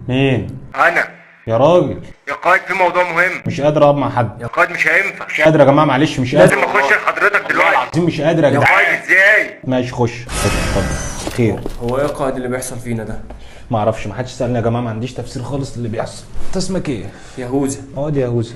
مين؟ انا. يا راجل يا قائد في موضوع مهم. مش قادر اقعد مع حد. يا قائد مش هينفع. مش قادر يا جماعه، معلش مش قادر. لازم اخش لحضرتك دلوقتي. مش قادر يا يا جدعان. قائد ازاي؟ ماشي خش اتفضل. خير. هو ايه يا قائد اللي بيحصل فينا ده؟ ما اعرفش، ما حدش سالني يا جماعه، ما عنديش تفسير خالص للي بيحصل. انت اسمك ايه؟ يهوذا. اقعد يا يهوذا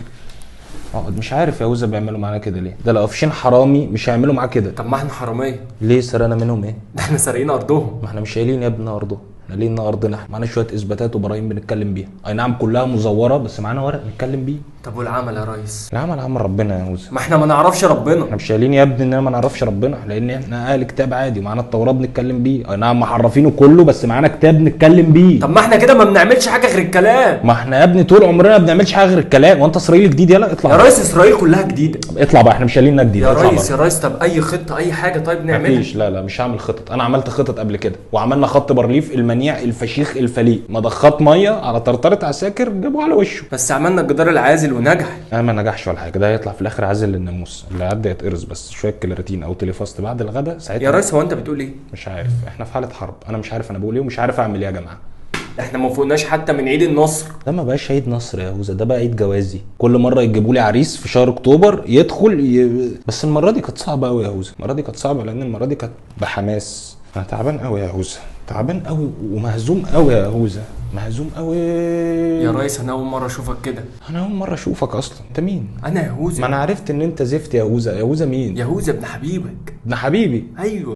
اقعد. مش عارف يهوذا بيعملوا معانا كده ليه؟ ده لو قافشين حرامي مش هيعملوا معاه كده. طب ما احنا حراميه. ليه سرقنا منهم ايه؟ ده احنا سارقين ارضهم. ما احنا مش شايلين يا ابني ارضهم، احنا لينا ارضنا، معانا شويه اثباتات وبراهين بنتكلم بيها. اي نعم كلها مزوره بس معانا ورق نتكلم بيه. طب والعمل يا ريس؟ العمل عمل ربنا يا يهوذا. ما احنا ما نعرفش ربنا. احنا مش شايلين يا ابني اننا ما نعرفش ربنا، لان احنا اهل كتاب عادي ومعانا التوراه بنتكلم بيه. اي نعم محرفينه كله بس معانا كتاب نتكلم بيه. طب ما احنا كده ما بنعملش حاجه غير الكلام. ما احنا يا ابني طول عمرنا ما بنعملش حاجه غير الكلام. وانت اسرائيل جديد يلا اطلع يا ريس اسرائيل كلها جديده. اطلع بقى، احنا مش شايليننا جديد. يا ريس يا ريس، طب اي خطه اي حاجه طيب نعملها. مفيش. لا مش هعمل خطط. انا عملت خطط قبل كده وعملنا خط بارليف المنيع الفشيخ الفليق، مضخات ميه على طرطره عساكر جابوا على وشه. بس عملنا الجدار العازل ونجح. ما نجحش ولا حاجه، ده هيطلع في الاخر عازل للناموس، اللي عدى يتقرص بس شويه كلاريتين او تليفاست بعد الغداء ساعتها. يا ريس هو انت بتقول ايه؟ مش عارف، احنا في حاله حرب، انا مش عارف انا بقول ايه ومش عارف اعمل ايه يا جماعه. احنا ما فوقناش حتى من عيد النصر. ده ما بقاش عيد نصر يا يهوذا، ده بقى عيد جوازي. كل مره يجيبوا لي عريس في شهر اكتوبر بس المره دي كانت صعبه قوي يا يهوذا. المره دي كانت صعبه لان المره دي كانت بحماس. انا تعبان قوي يا يهوذا، تعبان قوي ومهزوم قوي يا يهوذا، مهزوم قوي يا ريس انا اول مره اشوفك كده. انا اول مره اشوفك اصلا. انت مين؟ انا يهوذا. ما انا عرفت ان انت زفت يا يهوذا. يهوذا مين؟ يهوذا ابن حبيبك. ابن حبيبي. ايوه.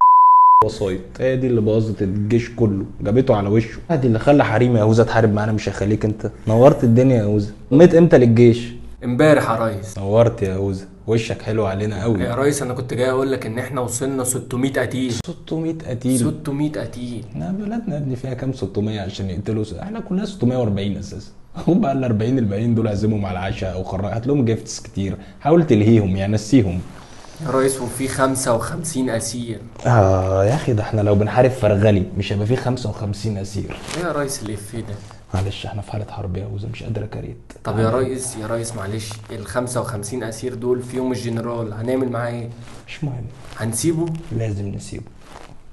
وصايد هي دي اللي بوظت الجيش كله، جابته على وشه. دي اللي خلى حريم يا يهوذا تحارب معانا، مش هيخليك انت. نورت الدنيا يا يهوذا. قمت امتى للجيش؟ امبارح يا ريس. نورت يا يهوذا، وشك حلو علينا قوي يا ريس انا كنت جاي اقول لك ان احنا وصلنا 600 قتيل. 600 قتيل؟ 600 قتيل. احنا بلدنا يا ابني فيها كام 600 عشان يقتلوا احنا كلنا 640 اساسا. هم بقى ال 40 الباقيين دول عزمهم على العشاء او هات لهم جيفتس كتير، حاول تلهيهم يعني نسيهم. يا ريس وفي 55 اسير. يا اخي ده احنا لو بنحارب فرغلي مش هيبقى في 55 اسير. ايه يا ريس الافيه ده؟ معلش احنا في حاله حرب يا يهوذا، مش قادر اكريت. طب يا ريس معلش، ال 55 اسير دول فيهم الجنرال، هنعمل معاه ايه؟ مش مهم. هنسيبه؟ لازم نسيبه.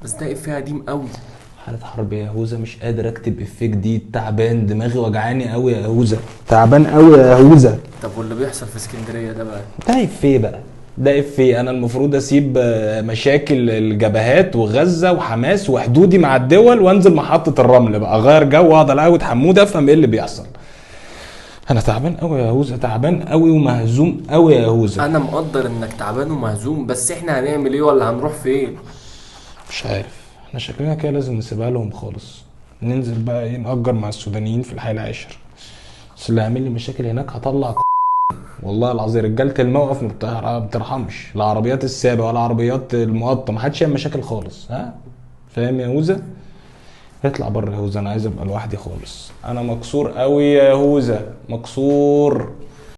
بس ده افيه قديم قوي. حالة حرب يا يهوذا، مش قادر اكتب افيه جديد، تعبان دماغي وجعاني قوي يا يهوذا، تعبان قوي يا يهوذا. طب واللي بيحصل في اسكندريه ده بقى؟ ده افيه بقى، ده افيه. انا المفروض اسيب مشاكل الجبهات وغزه وحماس وحدودي مع الدول وانزل محطه الرمل بقى اغير جو واقعد على قهوه حمود افهم ايه اللي بيحصل. انا تعبان قوي يا يهوذا، تعبان قوي ومهزوم قوي يا يهوذا. انا مقدر انك تعبان ومهزوم، بس احنا هنعمل ايه ولا هنروح فين؟ مش عارف، احنا شكلنا كده لازم نسيبها لهم خالص، ننزل بقى ايه نأجر مع السودانيين في الحي العاشر. بس اللي هيعمل لي مشاكل هناك هطلع والله العظيم. رجاله الموقف ما بترحمش، لا عربيات السابق ولا عربيات المقطم، محدش يعمل مشاكل خالص. ها فاهم يا يهوذا؟ اطلع بره يا يهوذا، انا عايز ابقى لوحدي خالص. انا مكسور قوي يا يهوذا، مكسور.